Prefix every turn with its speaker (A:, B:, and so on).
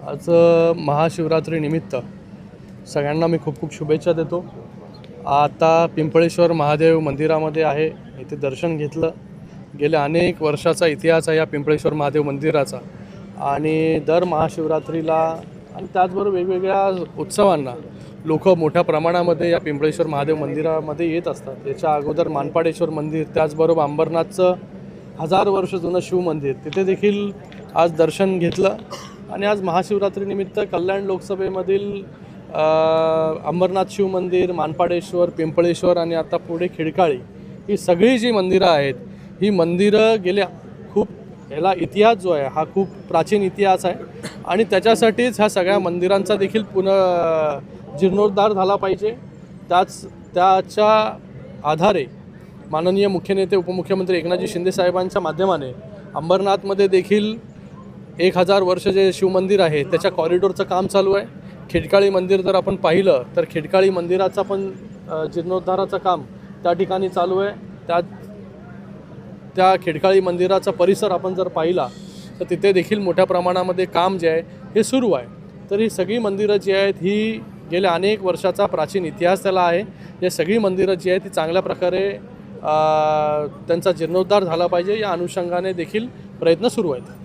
A: आज महाशिवरात्रीनिमित्त सगळ्यांना मी खूप खूप शुभेच्छा देतो। आता पिंपळेश्वर महादेव मंदिरामध्ये आहे, इथे दर्शन घेतलं। गेल्या अनेक वर्षाचा इतिहास आहे या पिंपळेश्वर महादेव मंदिराचा आणि दर महाशिवरात्रीला आणि त्याचबरोबर वेगवेगळ्या उत्सवांना लोक मोठ्या प्रमाणामध्ये या पिंपळेश्वर महादेव मंदिरामध्ये येत असतात। याच्या अगोदर मानपाडेश्वर मंदिर, त्याचबरोबर अंबरनाथचं 1000 वर्ष जुनं शिव मंदिर, तिथे देखील आज दर्शन घेतलं। आणि आज महाशिवरात्रीनिमित्त कल्याण लोकसभेमधील अंबरनाथ शिव मंदिर, मानपाडेश्वर, पिंपळेश्वर आणि आता पुढे खिडकाळी, ही सगळी जी मंदिरं आहेत, ही मंदिरं गेल्या खूप ह्याला इतिहास जो आहे हा खूप प्राचीन इतिहास आहे आणि त्याच्यासाठीच ह्या सगळ्या मंदिरांचा देखील जीर्णोद्धार झाला पाहिजे। त्याच्या आधारे माननीय मुख्य नेते उपमुख्यमंत्री एकनाथजी शिंदे साहेबांच्या माध्यमाने अंबरनाथमध्ये देखील 1000 वर्ष जे शिवमंदिर आहे त्याच्या कॉरिडॉरचं काम चालू आहे। खिडकाळी मंदिर जर आपण पाहिलं तर खिडकाळी मंदिराचा पण जीर्णोद्धाराचं काम त्या ठिकाणी चालू आहे। त्या खिडकाळी मंदिराचा परिसर आपण जर पाहिला तर तिथे देखील मोठ्या प्रमाणामध्ये काम जे आहे हे सुरू आहे। तर ही सगळी मंदिरं जी आहेत ही गेल्या अनेक वर्षाचा प्राचीन इतिहास त्याला आहे। हे सगळी मंदिरं जी आहेत ती चांगल्या प्रकारे त्यांचा जीर्णोद्धार झाला पाहिजे, या अनुषंगाने देखील प्रयत्न सुरू आहेत।